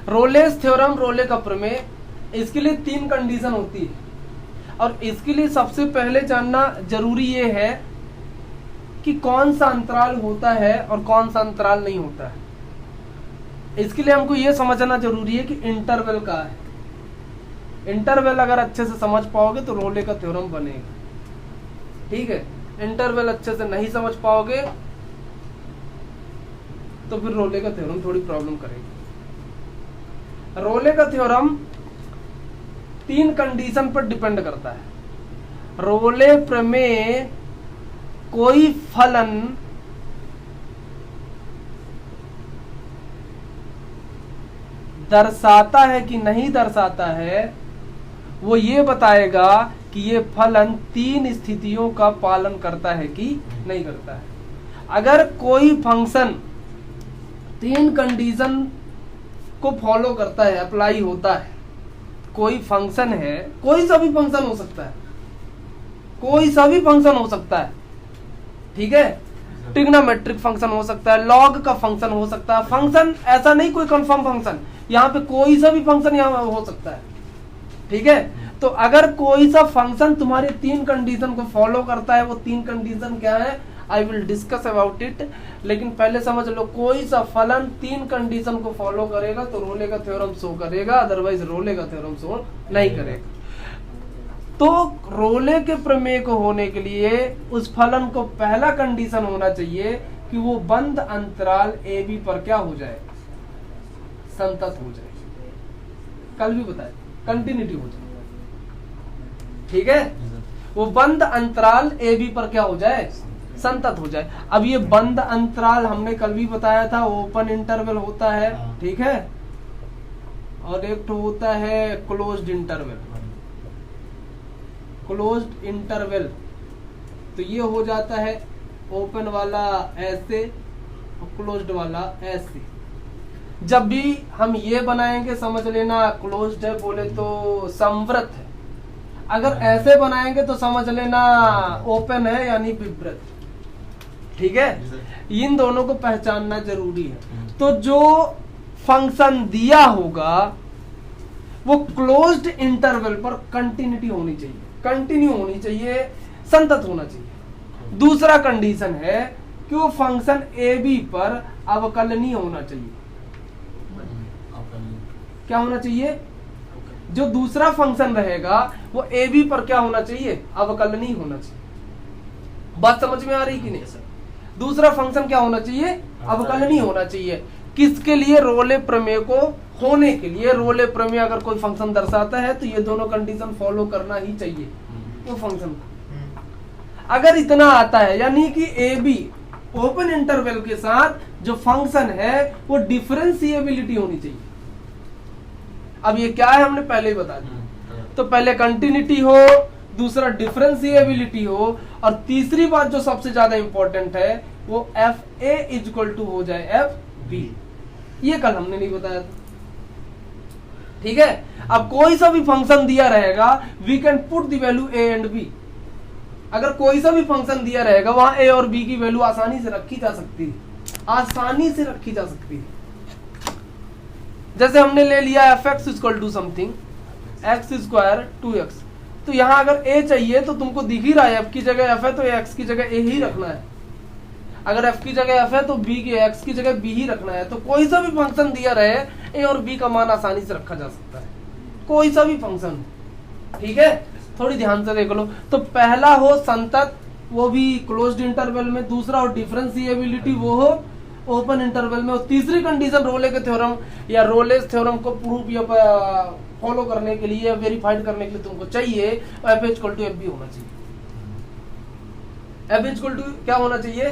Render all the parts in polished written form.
Rolle's theorem, रोले का प्रमेय, इसके लिए 3 कंडीशन होती है और इसके लिए सबसे पहले जानना जरूरी ये है कि कौन सा अंतराल होता है और कौन सा अंतराल नहीं होता है। इसके लिए हमको ये समझना जरूरी है कि इंटरवल का है। इंटरवल अगर अच्छे से समझ पाओगे तो रोले का थ्योरम बनेगा, ठीक है। इंटरवल अच्छे से नहीं समझ पाओगे तो फिर रोले का थ्योरम थोड़ी प्रॉब्लम करेगा। रोले का थ्योरम 3 कंडीशन पर डिपेंड करता है। रोले प्रमेय कोई फलन दर्शाता है कि नहीं दर्शाता है, वो ये बताएगा कि ये फलन 3 स्थितियों का पालन करता है कि नहीं करता है। अगर कोई फंक्शन 3 कंडीशन को फॉलो करता है, अप्लाई होता है, कोई फंक्शन है, कोई सा भी फंक्शन हो सकता है, कोई सा भी फंक्शन हो सकता है, ठीक है। ट्रिग्नोमेट्रिक फंक्शन हो सकता है, लॉग का फंक्शन हो सकता है, फंक्शन ऐसा नहीं कोई कंफर्म फंक्शन, यहाँ पे कोई सा भी फंक्शन यहाँ हो सकता है, ठीक है। तो अगर कोई सा फंक्शन तुम्हारे 3 कंडीशन को फॉलो करता है, वो 3 कंडीशन क्या है, I will discuss about it, लेकिन पहले समझ लो कोई सा फलन 3 कंडीशन को फॉलो करेगा तो रोले का थ्योरम शो करेगा, अदरवाइज रोले का थ्योरम शो नहीं करेगा। तो रोले के प्रमेय को होने के लिए उस फलन को पहला कंडीशन होना चाहिए कि वो बंद अंतराल ए बी पर क्या हो जाए, संतत हो जाए। कल भी बताया, कंटिन्यूटी हो जाए, ठीक है। वो बंद अंतराल ए बी पर क्या हो जाए, संतत हो जाए। अब ये बंद अंतराल हमने कल भी बताया था, ओपन इंटरवल होता है, ठीक है, और एक तो होता है क्लोज्ड इंटरवल। क्लोज्ड इंटरवल तो ये हो जाता है ओपन वाला ऐसे और क्लोज्ड वाला ऐसे। जब भी हम ये बनाएंगे समझ लेना क्लोज्ड है, बोले तो समवृत है। अगर ऐसे बनाएंगे तो समझ लेना ओपन है यानी विवृत, ठीक है। इन दोनों को पहचानना जरूरी है। तो जो फंक्शन दिया होगा वो क्लोज्ड इंटरवल पर कंटिन्यूटी होनी चाहिए, कंटिन्यू होनी चाहिए, संतत होना चाहिए। दूसरा कंडीशन है कि वो फंक्शन ए बी पर अवकलनीय होना चाहिए। क्या होना चाहिए, जो दूसरा फंक्शन रहेगा वो ए बी पर क्या होना चाहिए, अवकलनीय होना चाहिए। बात समझ में आ रही कि नहीं सर? दूसरा फंक्शन क्या होना चाहिए, अवकलनीय होना चाहिए। किसके लिए, रोले प्रमेय को होने के लिए। रोले प्रमेय अगर कोई फंक्शन दर्शाता है तो ये दोनों कंडीशन फॉलो करना ही चाहिए वो फंक्शन को। अगर इतना आता है यानी कि ए बी ओपन इंटरवल के साथ जो फंक्शन है वो डिफरेंशिएबिलिटी होनी चाहिए। अब ये क्या है हमने पहले ही बता दिया। तो पहले कंटिन्यूटी हो, दूसरा डिफरेंशिएबिलिटी हो, और तीसरी बात जो सबसे ज्यादा इंपॉर्टेंट है वो एफ ए इक्वल टू हो जाए एफ बी। ये कल हमने नहीं बताया था, ठीक है। अब कोई सा भी फंक्शन दिया रहेगा, we can put the value A and B. अगर कोई सा भी फंक्शन दिया रहेगा वहां ए और बी की वैल्यू आसानी से रखी जा सकती है, आसानी से रखी जा सकती है। जैसे हमने ले लिया f x equal to something x square 2x, तो यहां अगर a चाहिए तो तुमको दिख ही रहा है f की जगह f है तो x की जगह a ही रखना है। अगर f की जगह f है तो b की x की जगह b ही रखना है। तो कोई सा भी फंक्शन दिया रहे a और b का मान आसानी से रखा जा सकता है, कोई सा भी फंक्शन, ठीक है। थोड़ी ध्यान से देख लो। तो पहला हो संतत, वो भी क्लोज्ड इंटरवल में। दूसरा हो डिफरेंशिएबिलिटी, वो हो ओपन इंटरवल में। और तीसरी कंडीशन रोले के थ्योरम या रोलेस थ्योरम को प्रूफ या फॉलो करने के लिए, वेरीफाइड करने के लिए तुमको चाहिए f equal to F b होना चाहिए। एफ इक्वल टू क्या होना चाहिए,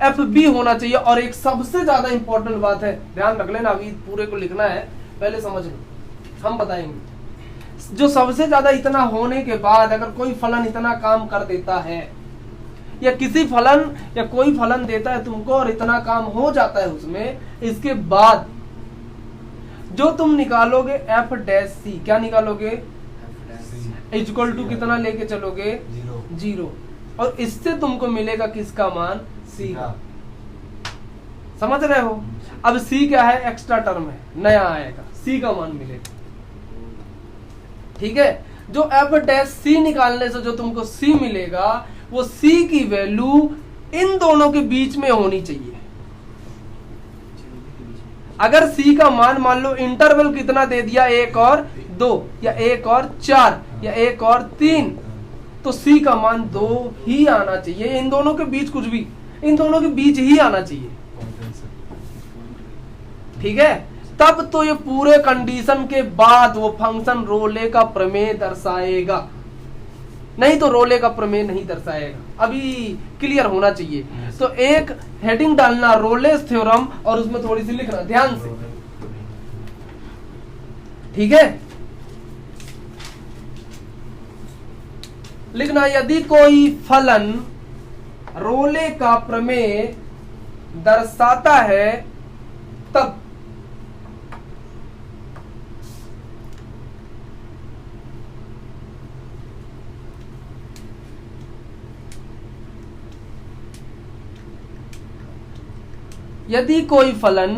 एफ बी होना चाहिए। और एक सबसे ज्यादा इंपॉर्टेंट बात है, ध्यान रख लेना, अभी पूरे को लिखना है, पहले समझ लो, हम बताएंगे। जो सबसे ज्यादा इतना होने के बाद अगर कोई फलन इतना काम कर देता है, या किसी फलन या कोई फलन देता है तुमको और इतना काम हो जाता है उसमें, इसके बाद जो तुम निकालोगे एफ डैश सी, क्या निकालोगे, इक्वल टू कितना लेके चलोगे, 0। और इससे तुमको मिलेगा किसका मान, सी का। समझ रहे हो? अब सी क्या है, एक्स्ट्रा टर्म है, नया आएगा, सी का मान मिलेगा। ठीक है, जो एफ डैश सी निकालने से जो तुमको सी मिलेगा वो सी की वैल्यू इन दोनों के बीच में होनी चाहिए। अगर सी का मान लो इंटरवल कितना दे दिया, 1 और 2 या 1 और 4 या 1 और 3, तो सी का मान 2 ही आना चाहिए। इन दोनों के बीच कुछ भी, इन दोनों के बीच ही आना चाहिए। ठीक है, तब तो ये पूरे कंडीशन के बाद वो फंक्शन रोले का प्रमेय दर्शाएगा, नहीं तो रोले का प्रमेय नहीं दर्शाएगा। अभी क्लियर होना चाहिए। तो एक हेडिंग डालना रोलेस थ्योरम और उसमें थोड़ी सी लिखना ध्यान से। ठीक है, लिखना यदि कोई फलन रोले का प्रमेय दर्शाता है तब यदि कोई फलन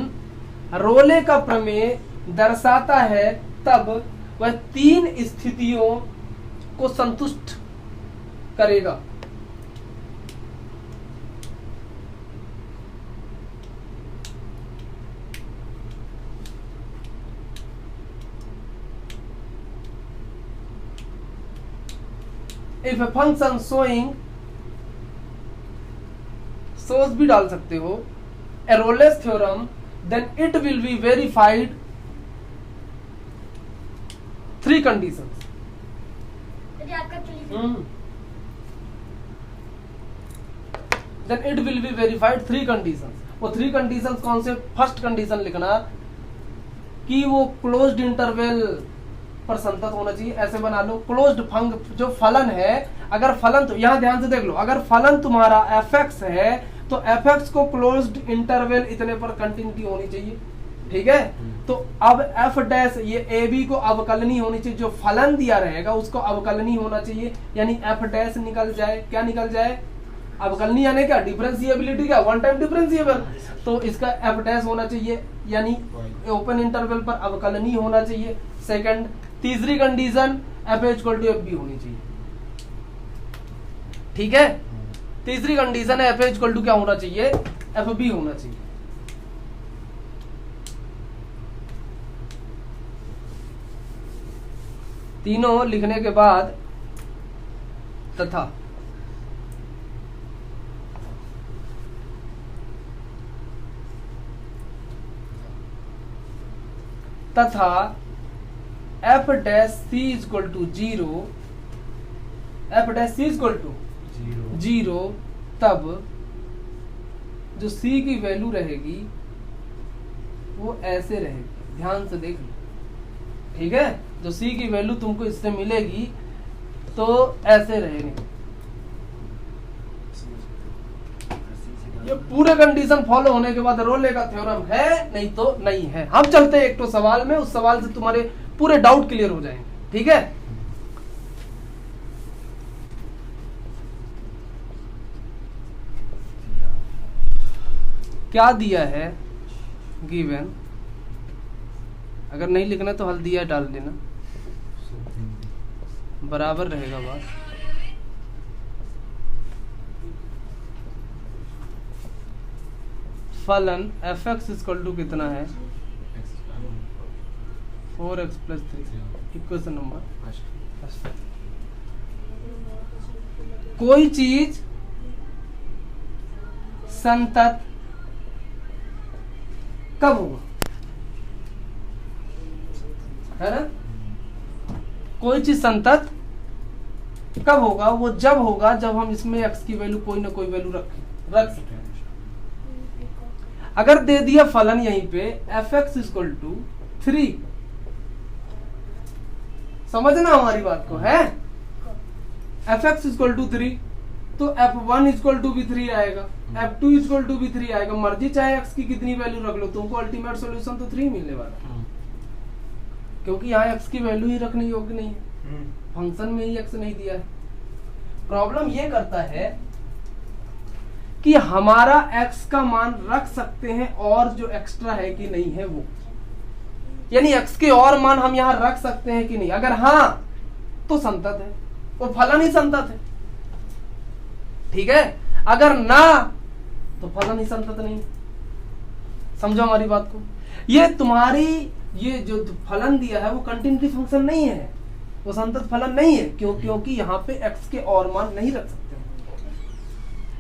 रोले का प्रमेय दर्शाता है तब वह 3 स्थितियों को संतुष्ट करेगा। इफ ए फंक्शन सोज भी डाल सकते हो, a Rolle's theorem, then it will be verified 3 conditions. Then it will be verified 3 conditions. वो 3 conditions कौन से? फर्स्ट कंडीशन लिखना कि वो क्लोज्ड इंटरवल पर संतत होना चाहिए। ऐसे बना लो, क्लोज्ड जो फलन है, अगर फलन, तो यहां ध्यान से देख लो, अगर फलन तुम्हारा fx है तो fx को क्लोज्ड इंटरवल इतने पर कंटिन्यूटी होनी चाहिए। ठीक है, तो अब f डैश ये ab को अवकलनीय होनी चाहिए, जो फलन दिया रहेगा उसको अवकलनीय होना चाहिए, यानी f डैश निकल जाए। क्या निकल जाए? अवकलनीय, यानी क्या? डिफरेंशिएबिलिटी, क्या वन टाइम डिफरेंशिएबल, तो इसका f डैश होना चाहिए, यानी ओपन इंटरवल पर अवकलनीय होना चाहिए। सेकंड, तीसरी condition f equal to fb होनी चाहिए। ठीक है, तीसरी कंडीशन है f इक्वल टू क्या होना चाहिए? fb होना चाहिए। तीनों लिखने के बाद तथा f dash c equal to 0, f dash c equal to 0, तब जो c की वैल्यू रहेगी वो ऐसे रहेगी। ध्यान से देख लो, ठीक है, जो c की वैल्यू तुमको इससे मिलेगी तो ऐसे रहेगी। ये पूरे कंडीशन फॉलो होने के बाद रोले का थ्योरम है, नहीं तो नहीं है। हम चलते हैं एक तो सवाल में, उस सवाल से तुम्हारे पूरे डाउट क्लियर हो जाएंगे। ठीक है, क्या दिया है गिवन, अगर नहीं लिखना तो हल्दिया डाल देना, बराबर रहेगा बात। फलन fx इक्वल टू कितना है? 4x plus 3, equation number. कोई चीज संतत कब होगा, है ना? कोई चीज संतत कब होगा? वो जब होगा जब हम इसमें x की वैल्यू कोई ना कोई वैल्यू रख सकें। अगर दे दिया फलन यहीं पे fx इक्वल टू 3, समझना हमारी बात को, है fx इक्वल टू 3, तो f1 इक्वल टू भी 3 आएगा, f2 इक्वल टू भी 3 आएगा। मर्जी चाहे x की कितनी वैल्यू रख लो, तुमको अल्टीमेट सॉल्यूशन तो 3 मिलने वाला, क्योंकि यहाँ x की वैल्यू ही रखने योग्य नहीं है, फंक्शन में ही x नहीं दिया है। प्रॉब्लम ये करता है कि हमारा x का मान रख सकते हैं और जो एक्स्ट्रा है कि नहीं है वो, यानी x के और मान हम यहां रख सकते हैं कि नहीं। अगर हां तो संतत है, वो फलन ही संतत है। ठीक है, अगर ना तो फलन ही संतत नहीं। समझो हमारी बात को। ये तुम्हारी ये जो फलन दिया है वो कंटिन्यूटी फंक्शन नहीं है, वो संतत फलन नहीं है। क्यों? क्योंकि यहां पे x के और मान नहीं रख सकते।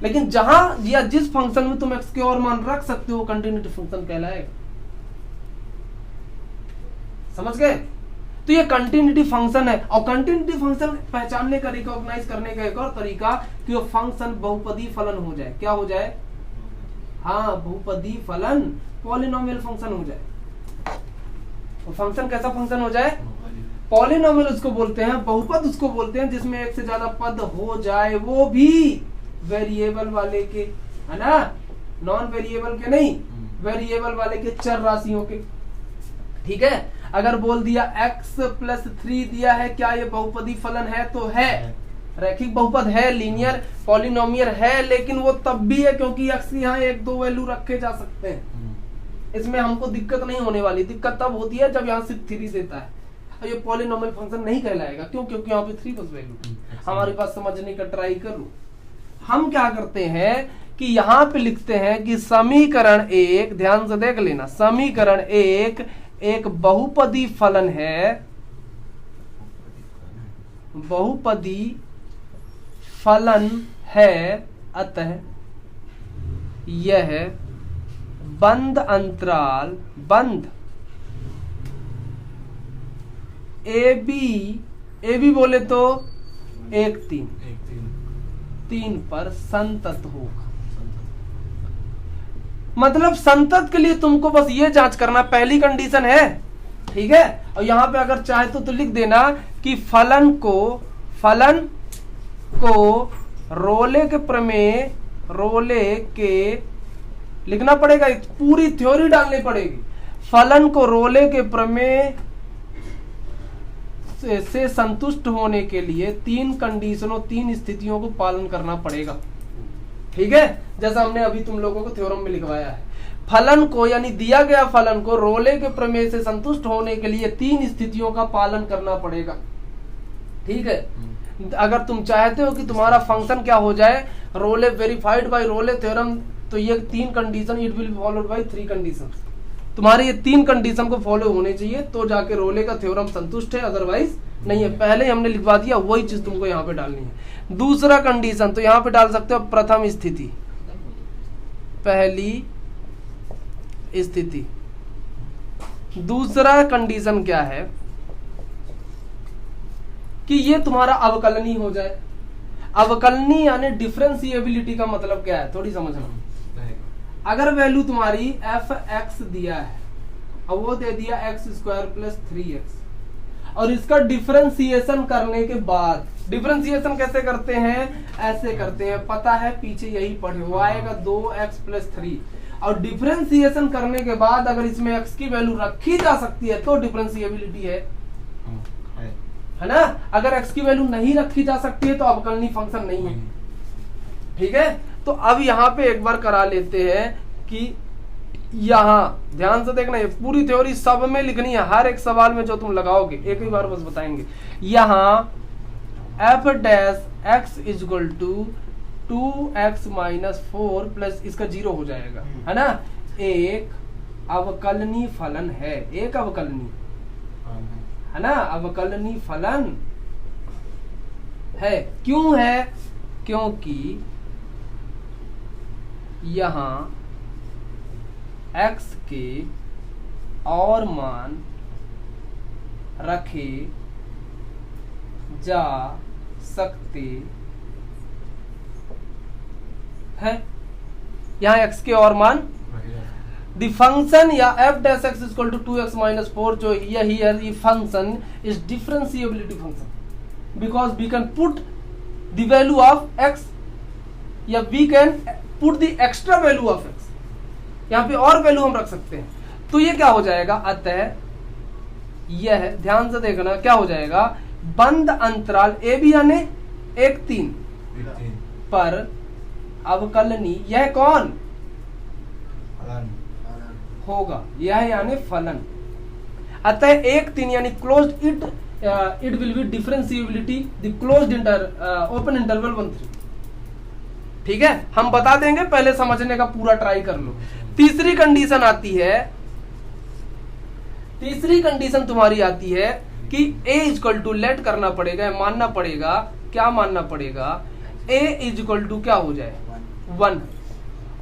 लेकिन जहां या जिस फंक्शन में तुम x के और मान रख सकते हो वो कंटिन्यूटी फंक्शन कहलाएगा। समझ गए? तो ये कंटिन्यूटी फंक्शन है। और कंटिन्यूटी फंक्शन पहचानने का, रिकॉग्नाइज करने का एक और तरीका कि वो फंक्शन बहुपदी फलन हो जाए। क्या हो जाए? हाँ, बहुपदी फलन, पॉलिनोमियल फंक्शन हो जाए। वो फंक्शन कैसा फंक्शन हो जाए? पॉलिनोमियल उसको बोलते हैं, बहुपद उसको बोलते हैं जिसमें एक से ज्यादा पद हो जाए, वो भी वेरिएबल वाले के, है ना, नॉन वेरिएबल के नहीं, वेरिएबल वाले के, चर राशियों के। ठीक है, अगर बोल दिया x+3 दिया है, क्या ये बहुपदी फलन है? तो है, रैखिक बहुपद है, लीनियर पॉलिनोमियल है, लेकिन वो तब भी है क्योंकि x यहाँ 1-2 वैल्यू रखे जा सकते हैं। इसमें हमको दिक्कत नहीं होने वाली। दिक्कत तब होती है जब यहाँ सिर्फ 3 देता है, ये पॉलिनोमियल फंक्शन नहीं कहलाएगा। क्यों? क्योंकि यहाँ पे 3 बस वैल्यू। हमारी बात समझने का ट्राई करो। हम क्या करते हैं कि यहाँ पे लिखते हैं कि समीकरण 1, ध्यान से देख लेना, समीकरण 1 एक बहुपदी फलन है, बहुपदी फलन है, अतः यह बंद अंतराल, बंद ए बी बोले तो 1-3 पर संतत होगा। मतलब संतत के लिए तुमको बस ये जांच करना, पहली कंडीशन है। ठीक है, और यहां पे अगर चाहे तो लिख देना कि फलन को रोले के प्रमेय, रोले के लिखना पड़ेगा, पूरी थ्योरी डालनी पड़ेगी। फलन को रोले के प्रमेय से संतुष्ट होने के लिए 3 कंडीशनों, 3 स्थितियों को पालन करना पड़ेगा। ठीक है, जैसा हमने अभी तुम लोगों को थ्योरम में लिखवाया है। फलन को, यानी दिया गया फलन को रोले के प्रमेय से संतुष्ट होने के लिए 3 स्थितियों का पालन करना पड़ेगा। ठीक है, अगर तुम चाहते हो कि तुम्हारा फंक्शन क्या हो जाए, रोले वेरीफाइड बाय रोले थ्योरम, तो ये 3 condition, it will be followed by 3 condition. तुम्हारे ये 3 कंडीशन को फॉलो होने चाहिए तो जाके रोले का थ्योरम संतुष्ट है, अदरवाइज नहीं है। पहले हमने लिखवा दिया, वही चीज तुमको यहाँ पे डालनी है। दूसरा कंडीशन तो यहाँ पे डाल सकते हो प्रथम स्थिति, पहली स्थिति। दूसरा कंडीशन क्या है कि ये तुम्हारा अवकलनी हो जाए। अवकलनी यानी डिफरेंशिएबिलिटी का मतलब क्या है, थोड़ी समझना। अगर वैल्यू तुम्हारी f(x) दिया है और वो दे दिया x² + 3x, और इसका डिफरेंशिएशन करने के बाद, डिफरेंशिएशन कैसे करते हैं? ऐसे करते हैं, पता है, पीछे यही पढ़े हो, आएगा 2x + 3। और डिफरेंशिएशन करने के बाद अगर इसमें x की वैल्यू रखी जा सकती है तो डिफरेंशिएबिलिटी है ना। अगर x की वैल्यू नहीं रखी जा सकती है तो अवकलनी फंक्शन नहीं है। ठीक है, तो अब यहाँ पे एक बार करा लेते हैं कि यहाँ ध्यान से देखना, ये पूरी थ्योरी सब में लिखनी है, हर एक सवाल में जो तुम लगाओगे एक ही बार बस बताएंगे। यहाँ f' = 2x - 4 प्लस इसका 0 हो जाएगा, है ना। एक अवकलनी फलन है, एक अवकलनी, है ना, अवकलनी फलन है। क्यों है? क्योंकि यहाँ x के और मान रखे जा सकते हैं। यहाँ x के और मान, द फंक्शन या f' = 2x - 4 जो यही है, ये function is differentiability function, because we can put the value of x या we can put the extra value of x, यहाँ पे और वैल्यू हम रख सकते हैं। तो ये क्या हो जाएगा? अतः यह, ध्यान से देखना, क्या हो जाएगा? बंद अंतराल a b यानी 1-3 पर अवकलनी, यह कौन फलन होगा, यह यानी फलन। अतः 1-3 यानी closed it will B differentiability the closed open interval 1-3। ठीक है, हम बता देंगे, पहले समझने का पूरा ट्राई कर लो। तीसरी कंडीशन आती है, तीसरी कंडीशन तुम्हारी आती है कि a इक्वल टू लेट करना पड़ेगा, मानना पड़ेगा, क्या मानना पड़ेगा, a इक्वल टू क्या हो जाए 1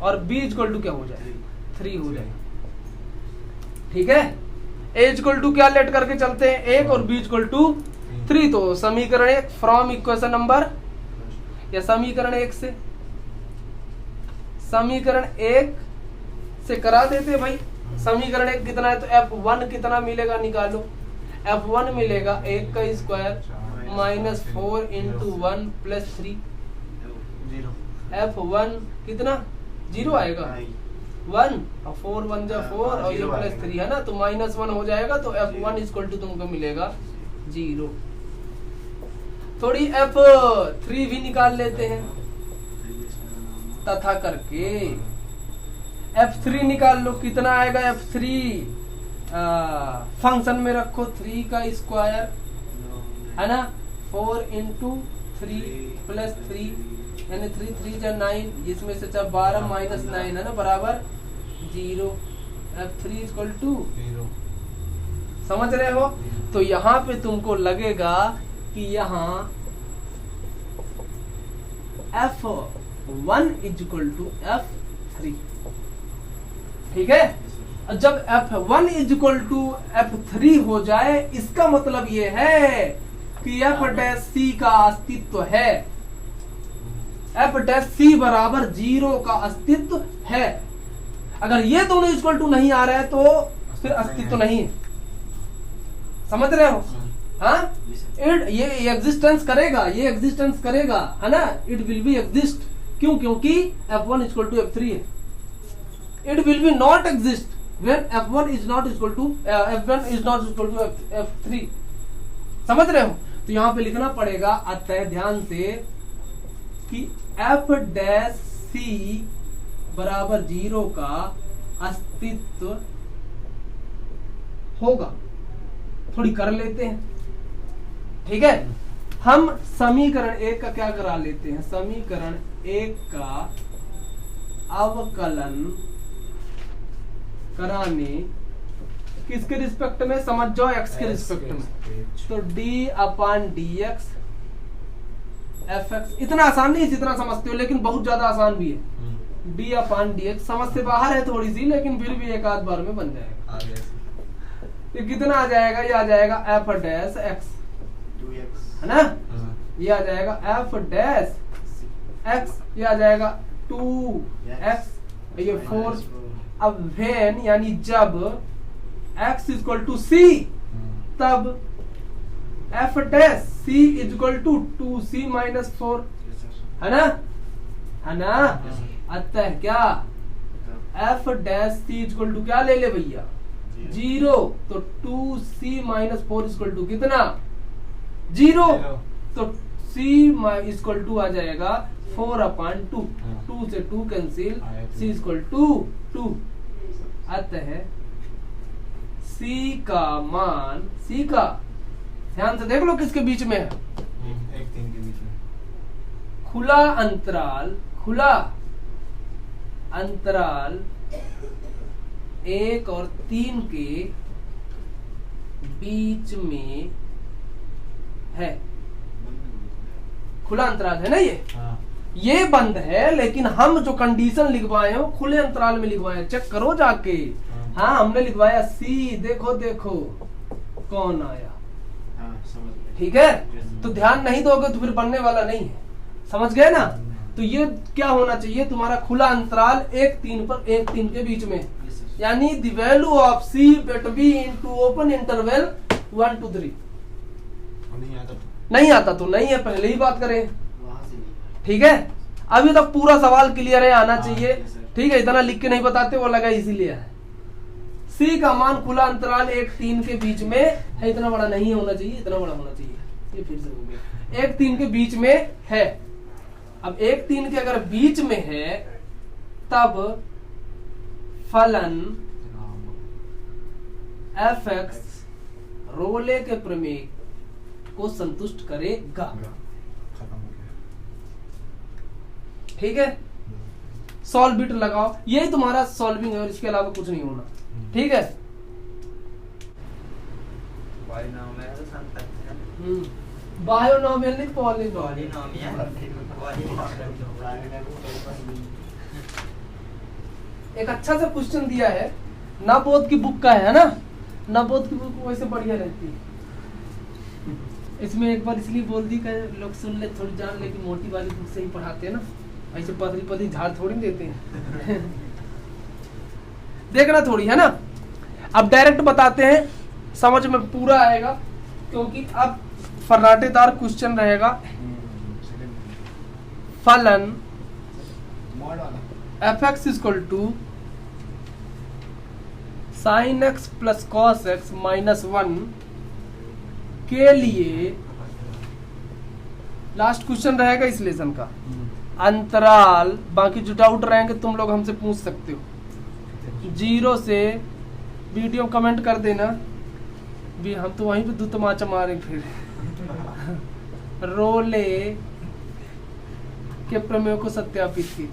और b इक्वल टू क्या हो जाए 3 हो जाए। ठीक है, a इक्वल टू क्या लेट करके चलते हैं 1 और b इक्वल टू 3। तो समीकरण 1 फ्रॉम इक्वेशन नंबर, या समीकरण 1 से, समीकरण 1 से करा देते भाई। समीकरण 1 कितना है, तो f1 कितना मिलेगा निकालो। f1 मिलेगा 1 का square minus 4 into 1 plus 3। f1 कितना 0 आएगा 1 और 4 1 जा 4 और ये प्लस 3 है ना, तो -1 हो जाएगा। तो f1 इक्वल टू तुमको मिलेगा 0। थोड़ी f3 भी निकाल लेते हैं, तथा करके f3 निकाल लो। कितना आएगा f3, फंक्शन में रखो 3 का स्क्वायर है ना, 4 इंटू 3 प्लस 3 यानी 3 3 जा 9, जिसमें से 12 माइनस 9 है ना बराबर 0। f3 इक्वल टू 0, समझ रहे हो। तो यहाँ पे तुमको लगेगा कि यहाँ f1 इक्वल टू f3। ठीक है, जब f1 इक्वल टू f3 हो जाए, इसका मतलब ये है कि f डैश c का अस्तित्व है, f डैश c बराबर 0 का अस्तित्व है। अगर ये दोनों इक्वल टू नहीं आ रहा है तो फिर अस्तित्व नहीं है, समझ रहे हो। हाँ, ये एग्जिस्टेंस करेगा, ये एग्जिस्टेंस करेगा है ना, इट विल बी एग्जिस्ट। क्यों, क्योंकि f1 इक्वल टू f3 है। It will B not exist when f1 is not equal to f1 is not equal to f3। समझ रहे हो। तो यहां पे लिखना पड़ेगा, अतः ध्यान से कि f डैश c बराबर 0 का अस्तित्व होगा। थोड़ी कर लेते हैं, ठीक है। हम समीकरण 1 का क्या करा लेते हैं, समीकरण 1 का अवकलन कराने किसके रिस्पेक्ट में, समझ जाओ x के रिस्पेक्ट में। तो d अपान dx fx, इतना आसान नहीं जितना समझते हो, लेकिन बहुत ज्यादा आसान भी है। d अपान dx समझ से बाहर है थोड़ी सी, लेकिन फिर भी एक आध बार में बन जाएगा। ये कितना आ जाएगा, ये आ जाएगा f डैश x, 2x है ना, ये आ जाएगा f डैश x, ये आ जाएगा 2x, ये 4। अब वेन यानी जब x इक्वल टू c, तब f dash c equal to 2c minus 4 है ना, है ना। अतः क्या f dash c equal to क्या ले ले भैया 0, तो 2c माइनस 4 इक्वल टू कितना 0, तो c इक्वल टू आ जाएगा 4 अपान 2, 2 से 2 कैंसिल, c इक्वल टू 2। अतः c का मान, c का ध्यान से देख लो किसके बीच में है, 1-3 के बीच में, खुला अंतराल, खुला अंतराल 1 और 3 के बीच में है। खुला अंतराल है ना ये, हाँ। ये बंद है, लेकिन हम जो कंडीशन लिखवाए हो खुले अंतराल में लिखवाए, चेक करो जाके। हाँ, हमने लिखवाया सी, देखो देखो कौन आया। ठीक है, तो ध्यान नहीं दोगे तो फिर बनने वाला नहीं है, समझ गए ना। तो ये क्या होना चाहिए तुम्हारा, खुला अंतराल 1-3 पर 1-3 के बीच में, यानी the value of c bet b into open interval 1-3। नहीं आता तो नहीं है, पहले ही बात करें। ठीक है, अभी तक पूरा सवाल क्लियर है, आना चाहिए। ठीक है, इतना लिख के नहीं बताते, वो लगा इसीलिए है। सी का मान खुला अंतराल 1-3 के बीच में है, इतना बड़ा नहीं होना चाहिए, इतना बड़ा होना चाहिए। ये फिर से हो गया, 1-3 के बीच में है। अब 1 3 के अगर बीच में है तब फलन f(x) रोले के प्रमेय को संतुष्ट करेगा। खत्म हो गया। ठीक है, सॉल्व बिट लगाओ, यही तुम्हारा सॉल्विंग है और इसके अलावा कुछ नहीं होना। ठीक है, बायोनॉमियल नहीं पॉलिनॉमियल। एक अच्छा सा क्वेश्चन दिया है, नाबोध की बुक का है ना, नाबोध की बुक वैसे बढ़िया रहती है। इसमें एक बार इसलिए बोल दी कि लोग सुन ले, थोड़ी जान ले कि मोटी वाली बुक से ही पढ़ाते हैं ना, ऐसे पतली पतली झाड़ थोड़ी देते हैं। देखना थोड़ी है ना। अब डायरेक्ट बताते हैं, समझ में पूरा आएगा, क्योंकि अब फर्राटेदार क्वेश्चन रहेगा। फलन f(x) = sin x plus cos x minus 1 के लिए लास्ट क्वेश्चन रहेगा इस लेसन का। अंतराल, बाकी जो डाउट रहेंगे तुम लोग हमसे पूछ सकते हो। 0 से वीडियो कमेंट कर देना भी, हम तो वहीं पे दो तमाचा मारे फिर। रोले के प्रमेय को सत्यापित कीजिए।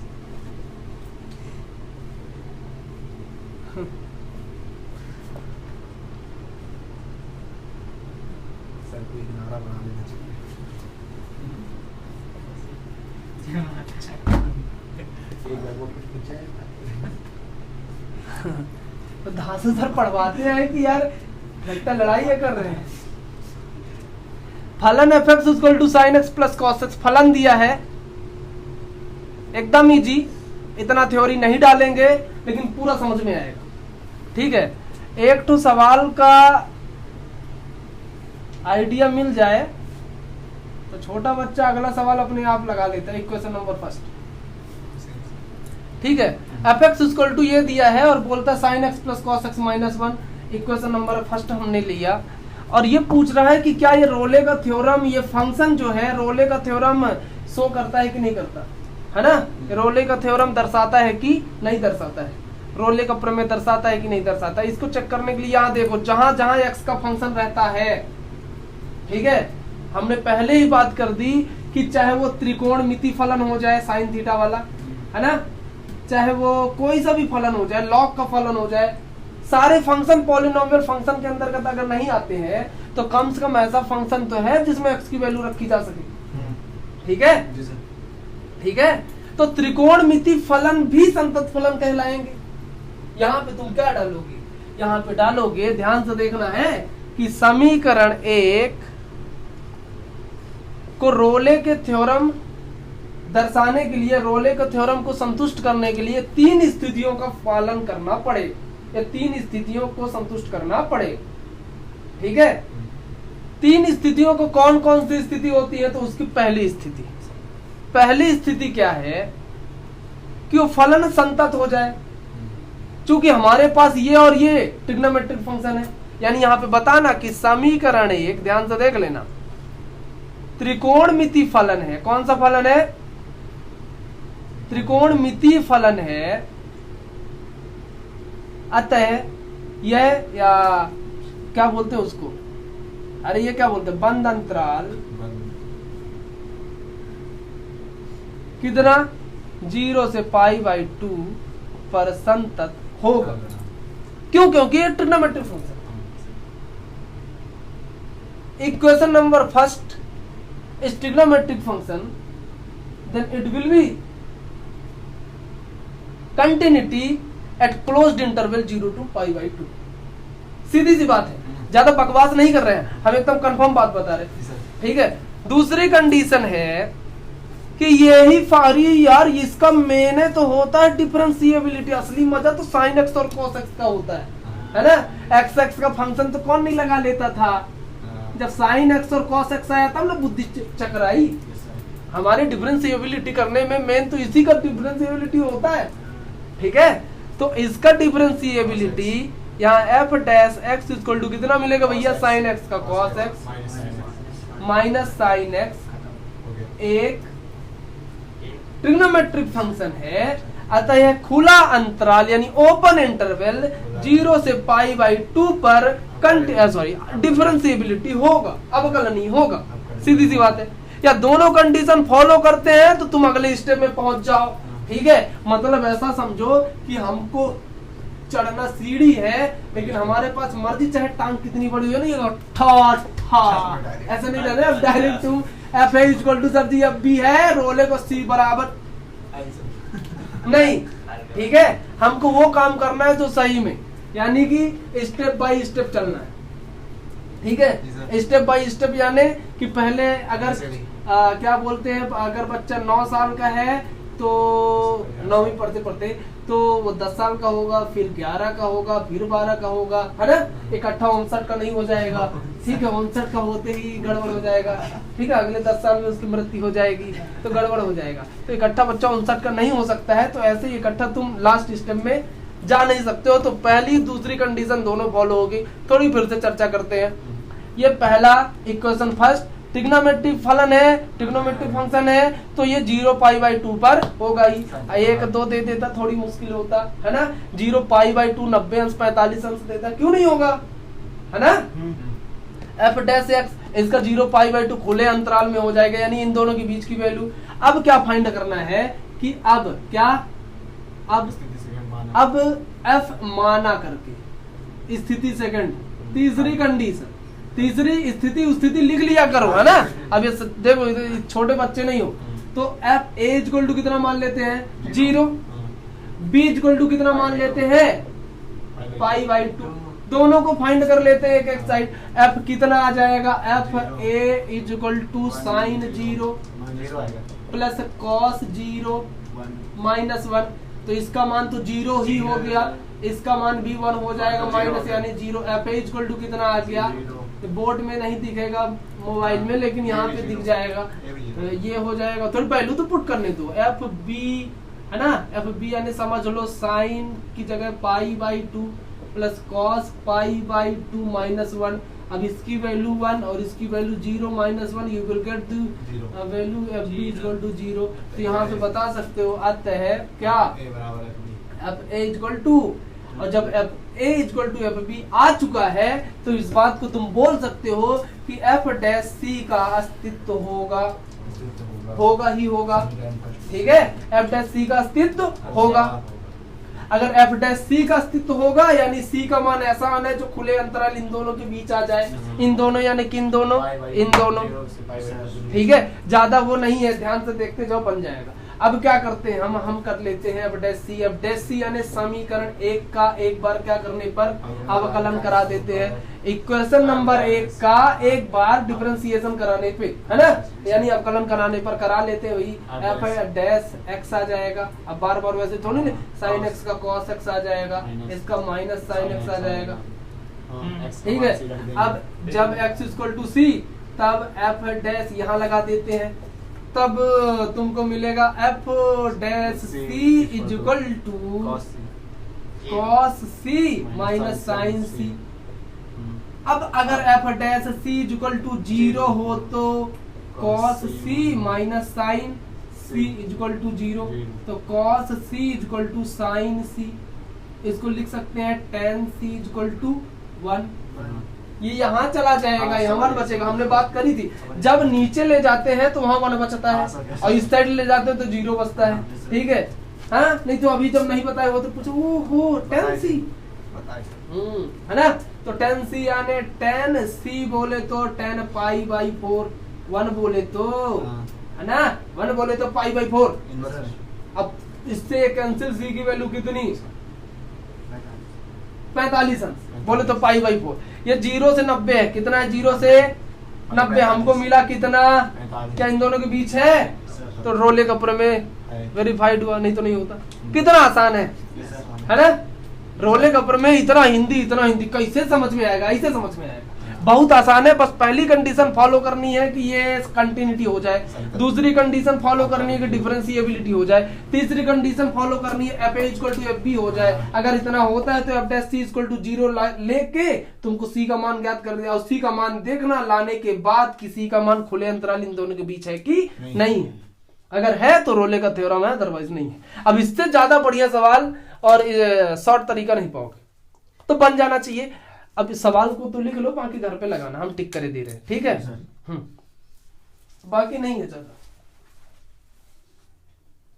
सर को एक नारा बना देना चाहिए। एक बार वो कुछ पूछा है तो धांसू सर पढ़वाते हैं कि यार लगता लड़ाई है कर रहे हैं। फलन f(x) = sin x plus cos x फलन दिया है, एकदम इजी, इतना थ्योरी नहीं डालेंगे लेकिन पूरा समझ में आएगा। ठीक है, एक तो सवाल का आइडिया मिल जाए तो छोटा बच्चा अगला सवाल अपने आप लगा लेता है। इक्वेशन नंबर फर्स्ट, ठीक है, f(x) = ये दिया है और बोलता sin x plus cos x minus 1। Equation number first हमने लिया और ये पूछ रहा है कि क्या ये रोले का थ्योरम, ये फंक्शन जो है रोले का थ्योरम शो करता है कि नहीं करता है ना। रोले का थ्योरम दर्शाता है कि नहीं दर्शाता है, रोले का प्रमेय दर्शाता है कि नहीं दर्शाता है। इसको चेक करने के लिए यहाँ देखो, जहां जहां x का फंक्शन रहता है, ठीक है, हमने पहले ही बात कर दी कि चाहे वो त्रिकोणमिति फलन हो जाए साइन थीटा वाला, है ना, चाहे वो कोई सा भी फलन हो जाए, लॉग का फलन हो जाए, सारे फंक्शन पॉलिनोमियल फंक्शन के अंतर्गत अगर नहीं आते हैं तो कम से कम ऐसा फंक्शन तो है जिसमें x की वैल्यू रखी जा सके। ठीक है, ठीक है, तो त्रिकोणमिति फलन भी संतत फलन कहलाएंगे। यहाँ पे तुम क्या डालोगे, यहाँ पे डालोगे, ध्यान से देखना है कि समीकरण 1 को रोले के थ्योरम दर्शाने के लिए, रोले के थ्योरम को संतुष्ट करने के लिए 3 स्थितियों का पालन करना पड़े, या 3 स्थितियों को संतुष्ट करना पड़े। ठीक है, 3 स्थितियों को कौन कौन सी स्थिति होती है, तो उसकी पहली स्थिति क्या है कि वो फलन संतत हो जाए। चूंकि हमारे पास ये और ये ट्रिग्नोमेट्रिक फंक्शन है, यानी यहां पे बताना कि समीकरण 1, ध्यान से देख लेना, त्रिकोणमिति फलन है। कौन सा फलन है, त्रिकोणमिति फलन है। अतः यह, या क्या बोलते हैं उसको, अरे ये क्या बोलते हैं, बंद अंतराल कितना 0 से π/2 पर संतत होगा। क्यों, क्योंकि ये trigonometric function. Equation number first is trigonometric function, then it will be continuity at closed interval 0 to π/2। सीधी सी बात है, ज्यादा बकवास नहीं कर रहे हैं, हम एकदम कंफर्म बात बता रहे हैं। ठीक है, दूसरी कंडीशन है कि यही फारी यार, इसका मेन है तो होता है डिफरेंशिएबिलिटी। असली मजा तो sin x और cos x का होता है ना। x का फंक्शन तो कौन नहीं लगा लेता था, जब sin x और cos x आया तब ना बुद्धि चकराई। हमारे डिफरेंशिएबिलिटी करने में मेन तो इसी का डिफरेंशिएबिलिटी होता है। ठीक है, तो इसका डिफरेंशिएबिलिटी यहाँ f'(x) = कितना मिलेगा भैया, sin x का cos x minus sin x 1 trigonometric function है, अतः यह खुला अंतराल यानी ओपन इंटरवल 0 से π/2 पर डिफरेंशिएबिलिटी होगा, अवकलनीय होगा। सीधी सी बात है। या दोनों कंडीशन फॉलो करते हैं तो तुम अगले स्टेप में पहुंच जाओ। ठीक है, मतलब ऐसा समझो कि हमको चढ़ना सीढ़ी है, लेकिन हमारे पास मर्जी चाहे टांग कितनी बड़ी हो, नहीं ऐसा नहीं रहना। अब डायरेक्ट तुम एफ ए इक्वल टू सर जी अब भी है, रोले को सी बराबर नहीं। ठीक है, हमको वो काम करना है जो सही में, यानी कि स्टेप बाय स्टेप चलना है। ठीक है, स्टेप बाय स्टेप, यानी कि पहले अगर क्या बोलते हैं, अगर बच्चा 9 साल का है तो 9वीं पढ़ते पढ़ते तो वो 10 साल का होगा, फिर 11 का होगा, फिर 12 का होगा, है ना। इकट्ठा 59 का नहीं हो जाएगा। ठीक है, 59 का होते ही गड़बड़ हो जाएगा। ठीक है, अगले 10 साल में उसकी मृत्यु हो जाएगी तो गड़बड़ हो जाएगा। तो इकट्ठा बच्चा 59 का नहीं हो सकता है, तो ऐसे ही इकट्ठा तुम लास्ट स्टेप में जा नहीं सकते हो। तो पहली दूसरी कंडीशन दोनों फॉलो होगी। थोड़ी फिर से चर्चा करते हैं। ये पहला इक्वेशन फर्स्ट, ट्रिग्नोमेट्रिक फलन है, ट्रिग्नोमेट्रिक फंक्शन है, तो ये 0 π/2 पर होगा ही। 1 2 दे देता थोड़ी मुश्किल होता है ना। 0 π/2 90 अंश 45 अंश देता, क्यों नहीं होगा, है ना। एफ डैश एक्स इसका 0 π/2 खुले अंतराल में हो जाएगा, यानी इन दोनों के बीच की वैल्यू। अब क्या फाइंड करना है कि अब क्या, अब एफ माना करके स्थिति सेकंड, तीसरी कंडीशन, तीसरी स्थिति लिख लिया करो, है ना। अब ये देखो छोटे बच्चे नहीं हो, तो एफ ए इक्वल टू कितना मान लेते हैं 0, बी इक्वल टू कितना मान लेते हैं π/2, दोनों को फाइंड कर लेते हैं एक साइड। एफ कितना आ जाएगा, f A equal to sine 0 plus cos 0 -1, तो इसका मान तो 0 ही हो गया, इसका मान भी 1 हो जाएगा माइनस यानी 0। एफ ए इक्वल टू कितना आ गया, तो बोर्ड में नहीं दिखेगा मोबाइल में, लेकिन यहाँ पे दिख जाएगा। ये हो जाएगा, थोड़ी पहलू तो पुट करने दो। एफ बी है ना, एफ बी यानी समझ लो साइन की जगह π/2 प्लस कॉस π/2 -1। अब इसकी वैल्यू 1 और इसकी value 0 -1, you will get the value f b equal to 0। तो यहाँ पे बता सकते हो अतः क्या एफ ए इक्वल टू, और जब F A equal to F B आ चुका है तो इस बात को तुम बोल सकते हो कि एफ डैश सी का अस्तित्व होगा ही होगा। ठीक है, एफ डैश सी का अस्तित्व होगा। अगर एफ डैश सी का अस्तित्व होगा यानी सी का मान ऐसा आना है जो खुले अंतराल इन दोनों के बीच आ जाए। इन दोनों यानी किन दोनों, इन दोनों। ठीक है, ज्यादा वो नहीं है, ध्यान से देखते जाओ, बन जाएगा। अब क्या करते हैं हम कर लेते हैं एफ डैश सी यानी समीकरण 1 का एक बार क्या करने पर अवकलन करा देते हैं। इक्वेशन नंबर 1 का एक बार डिफरेंशिएशन कराने पे, है ना, यानी अवकलन कराने पर करा लेते हैं। वही एफ डैश एक्स आ जाएगा। अब बार बार वैसे थोड़ी ना, साइन एक्स का कॉस एक्स आ जाएगा, इसका माइनस साइन एक्स आ जाएगा। ठीक है, अब जब एक्स इक्वल टू सी तब एफ डैश यहाँ लगा देते हैं, तब तुमको मिलेगा F dash C equal to cos C minus sine C. अब अगर F dash C equal to 0 हो तो cos C minus sine C equal to 0, तो cos C equal to sine C. इसको लिख सकते हैं tan सी इक्वल टू 1। ये यहाँ चला जाएगा, यहाँ 1 बचेगा। हमने बात करी थी, जब नीचे ले जाते हैं तो वहाँ 1 बचता है, और इस साइड ले जाते हैं तो 0 बचता है। ठीक है, हाँ, नहीं तो अभी जब नहीं बताया हो तो पूछो ओहो tan सी, है ना। तो tan सी यानी tan सी बोले तो tan π/4, 1 बोले तो, है ना, 1 बोले तो π/4। अब इससे कैंसिल सी की वैल्यू कितनी 45 अंश, बोले तो π/4। ये 0 से 90 है, कितना है 0 से 90, हमको मिला कितना, क्या इन दोनों के बीच है, तो रोले का प्रमेय वेरीफाइड हुआ, नहीं तो नहीं होता। कितना आसान है ना, रोले का प्रमेय। इतना हिंदी कैसे समझ में आएगा, ऐसे समझ में आएगा, बहुत आसान है। बस पहली कंडीशन फॉलो करनी है कि ये कंटिन्यूटी हो जाए, दूसरी कंडीशन फॉलो करनी है कि डिफरेंशिएबिलिटी हो जाए, तीसरी कंडीशन फॉलो करनी है f A equal to F b हो जाए। अगर इतना होता है तो f dash C equal to 0 लेके तुमको सी का मान ज्ञात कर दिया, और सी का मान देखना लाने के बाद कि सी का मान खुले अंतराल इन दोनों के बीच है कि नहीं। अगर है तो रोले का थ्योरम है, अदरवाइज नहीं है। अब इससे ज्यादा बढ़िया सवाल और शॉर्ट तरीका नहीं पाओगे, तो बन जाना चाहिए। अब इस सवाल को तो लिख लो, बाकी घर पे लगाना, हम टिक करे दे रहे हैं, ठीक है। बाकी नहीं है ज्यादा।